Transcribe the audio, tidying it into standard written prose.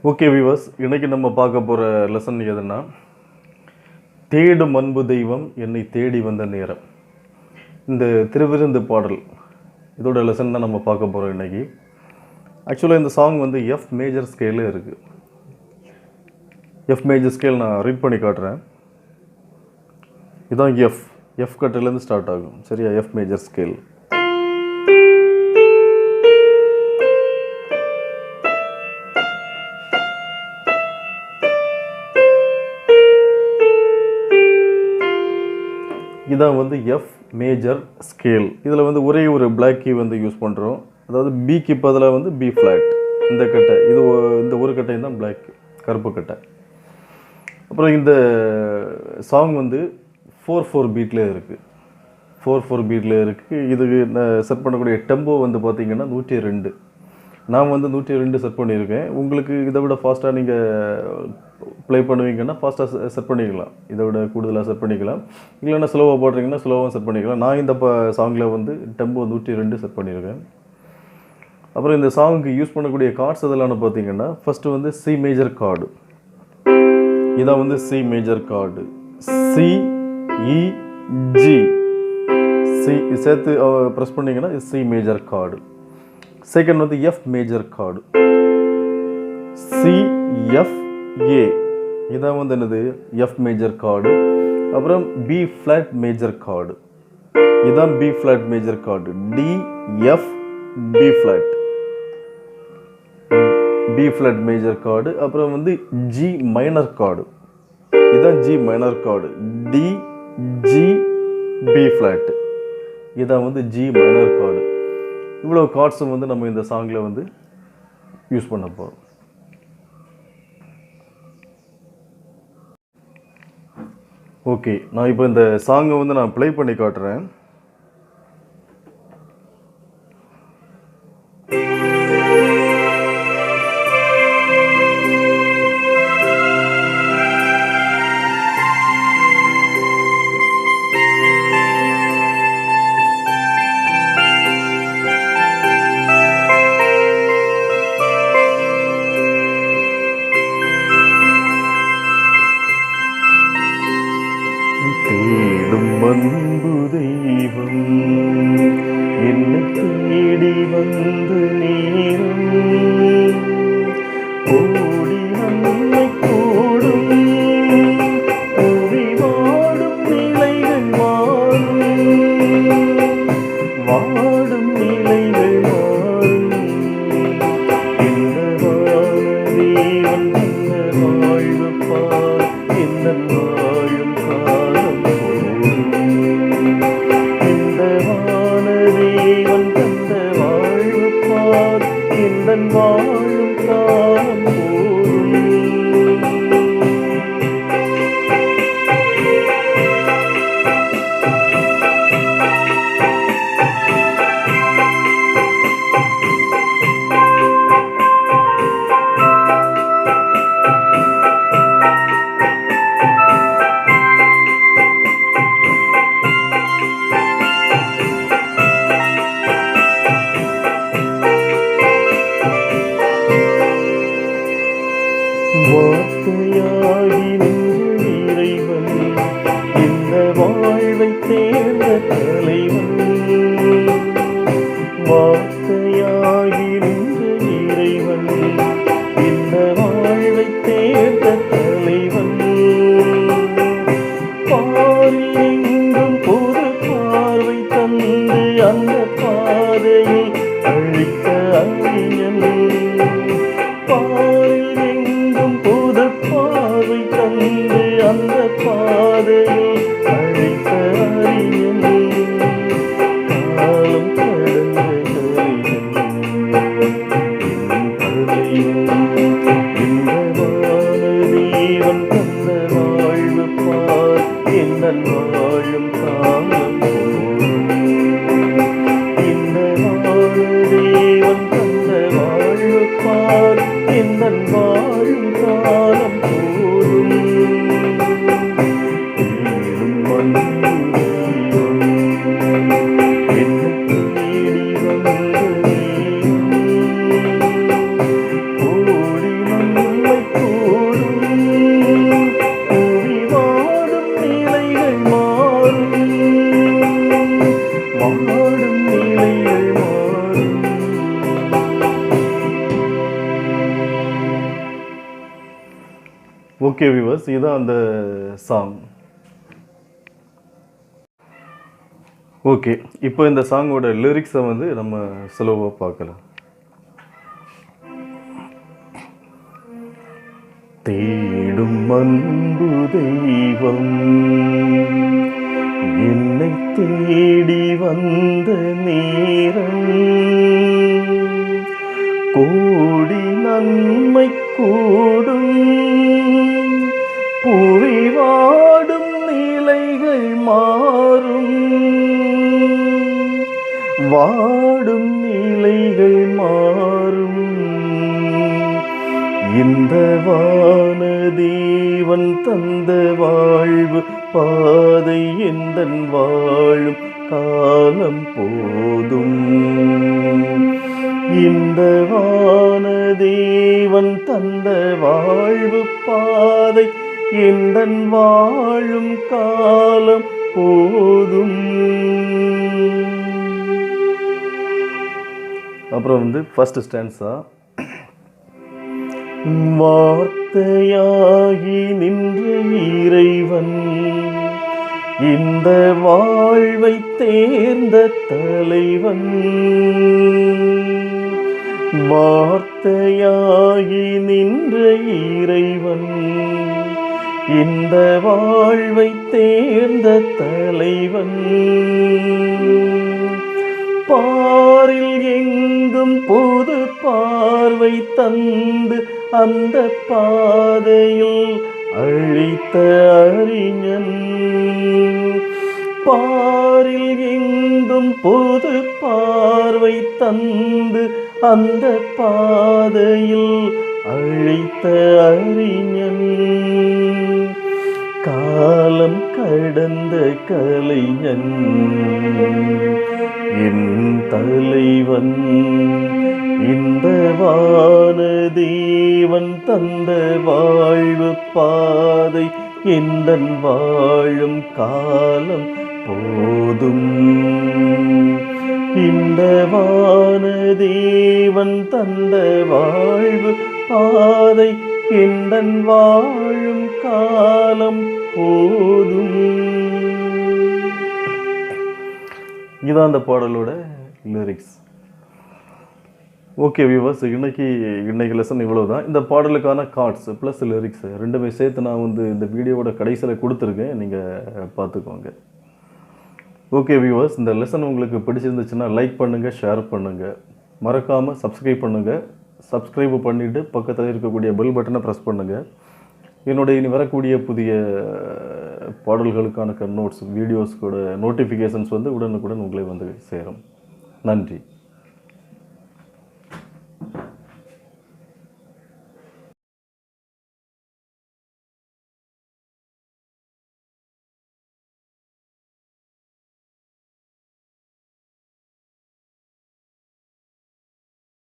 Okay viewers, இன்றைக்கி நம்ம பார்க்க போகிற லெசன் எதுன்னா, தேடும் அன்பு தெய்வம் என்னை தேடி வந்த நேரம். இந்த திருவிருந்து பாடல் இதோட லெசன் தான் நம்ம பார்க்க போகிறோம் இன்றைக்கி. ஆக்சுவலாக இந்த சாங் வந்து எஃப் மேஜர் ஸ்கேலில் இருக்குது. எஃப் மேஜர் ஸ்கேல் நான் ரீட் பண்ணி காட்டுறேன். இதுதான் எஃப் கட்டிலேருந்து ஸ்டார்ட் ஆகும். சரியா? F major scale. இதான் வந்து எஃப் மேஜர் ஸ்கேல். இதில் வந்து ஒரே ஒரு பிளாக் கீ வந்து யூஸ் பண்ணுறோம். அதாவது பிக்கு பதிலாக வந்து பி ஃப்ளாட். இந்த கட்டை இந்த ஒரு கட்டையும் தான் பிளாக், கருப்பு கட்டை. அப்புறம் இந்த சாங் வந்து 4/4 பீட்டில் இருக்குது. 4/4 பீட்டில் இருக்குது. இதுக்கு நான் செட் பண்ணக்கூடிய டெம்போ வந்து பார்த்திங்கன்னா 102. நான் வந்து 102 செட் பண்ணியிருக்கேன். உங்களுக்கு இதை விட ஃபாஸ்ட்டாக நீங்கள் ப்ளே பண்ணுவீங்கன்னா ஃபாஸ்ட்டாக செட் பண்ணிக்கலாம். இதை விட கூடுதலாக செட் பண்ணிக்கலாம். இல்லைன்னா ஸ்லோவாக போடுறீங்கன்னா ஸ்லோவாக செட் பண்ணிக்கலாம். நான் இந்த சாங்கில் வந்து டெம்போ 102 செட் பண்ணியிருக்கேன். அப்புறம் இந்த சாங்குக்கு யூஸ் பண்ணக்கூடிய கார்ட்ஸ் இதெல்லாம் பார்த்தீங்கன்னா, ஃபஸ்ட்டு வந்து சி மேஜர் கார்டு. இதான் வந்து C major chord. C E G C சேர்த்து ப்ரெஸ் பண்ணிங்கன்னா இது சி மேஜர் கார்டு. செகண்ட் வந்து F major chord. C F A, இதான் வந்து என்னது? F major chord. அப்புறம் பி ஃப்ளாட் மேஜர் கார்டு. இதான் B flat major chord. D F B flat, B flat major chord. அப்புறம் வந்து ஜி மைனர் கார்டு. இதான் G minor chord. D G B flat, இதான் வந்து ஜி மைனர் கார்டு. இவ்வளோ கார்ட்ஸும் வந்து நம்ம இந்த சாங்கில் வந்து யூஸ் பண்ண போகிறோம். ஓகே, நான் இப்போ இந்த சாங்கை வந்து நான் ப்ளே பண்ணி காட்டுறேன். தேடும் அன்பு தெய்வம் என்னை தேடி வந்த நேரம், ஓடி நம்மை கூடும் ஓடி வாடும் நிலைகள் மாறும், வாடும் நிலைகள் மாறும். இந்த வாழதேவன் இந்த வாழ்வு பார், இந்த வாழும் காலம் தேவன் தந்த வாழ்வு பார், இந்த வாழும் காலம் போதும். வார்த்தையாகி நின்ற இறைவன், இந்த வாழ்வை தேர்ந்த தலைவன். வார்த்தையாகி நின்ற இறைவன், இந்த வாழ்வை தேர்ந்த தலைவன். பாரில் எங்கும் பொது பார்வை தந்து அந்த பாதையை அழித்த அறிஞன். பாரில் எங்கும் புது பார்வை தந்து அந்த பாதையை அழைத்த அறிஞன். ஓகே வியூவர்ஸ், இதுதான் அந்த சாங். ஓகே, இப்போ இந்த சாங்கோட லிரிக்ஸை வந்து நம்ம ஸ்லோவாக பார்க்கலாம். தேடும் அன்பு தெய்வம் என்னை தேடி வந்த நேரம், கோடி நன்மை கூடும் புவி வாடும் நிலைகள் மாறும், வாடும் நிலைகள் மாறும். இந்த வானதேவன் தந்த வாழ்வு பாதை எந்தன் வாழும் காலம் போதும். இந்த வானதேவன் தந்த வாழ்வு பாதை எந்தன் வாழும் காலம் போதும். அப்புறம் வந்து ஃபர்ஸ்ட் ஸ்டான்ஸா, வார்த்தையாகி நின்ற இறைவன் இந்த வாழ்வை தேர்ந்த தலைவன், வார்த்தையாகி நின்ற இறைவன் இந்த வாழ்வை தேர்ந்த தலைவன், பாரில் எங்கும் பொது பார்வை தந்து அந்த பாதையில் அழித்த அறிஞன், பாரில் எங்கும் பொது பார்வை தந்து அந்த பாதையில் அழித்த அறிஞன், காலம் கடந்த கலைஞன் என் தலைவன், இந்த வானதேவன் தந்த வாழ்வு பாதை எந்தன் வாழும் காலம் போதும். இந்த வானதேவன் தந்த வாழ்வு பாதை எந்தன் வாழும் காலம் போதும். இதுதான் அந்த பாடலோட லிரிக்ஸ். ஓகே வியூவர்ஸ், இன்னைக்கு லெசன் இவ்வளோ தான். இந்த பாடலுக்கான கார்ட்ஸ் ப்ளஸ் லிரிக்ஸ் ரெண்டுமே சேர்த்து நான் வந்து இந்த வீடியோவோட கடைசியில் கொடுத்துருக்கேன், நீங்கள் பார்த்துக்கோங்க. ஓகே வியூவர்ஸ், இந்த லெசன் உங்களுக்கு பிடிச்சிருந்துச்சுன்னா லைக் பண்ணுங்கள், ஷேர் பண்ணுங்கள், மறக்காமல் சப்ஸ்கிரைப் பண்ணுங்கள். சப்ஸ்கிரைப் பண்ணிவிட்டு பக்கத்தில் இருக்கக்கூடிய பெல் பட்டனை ப்ரெஸ் பண்ணுங்கள். என்னுடைய இனி வரக்கூடிய புதிய பாடல்களுக்கான நோட்ஸ் வீடியோஸ்கூட நோட்டிஃபிகேஷன்ஸ் வந்து உடனுக்குடன் உங்களை வந்து சேரும். நன்றி.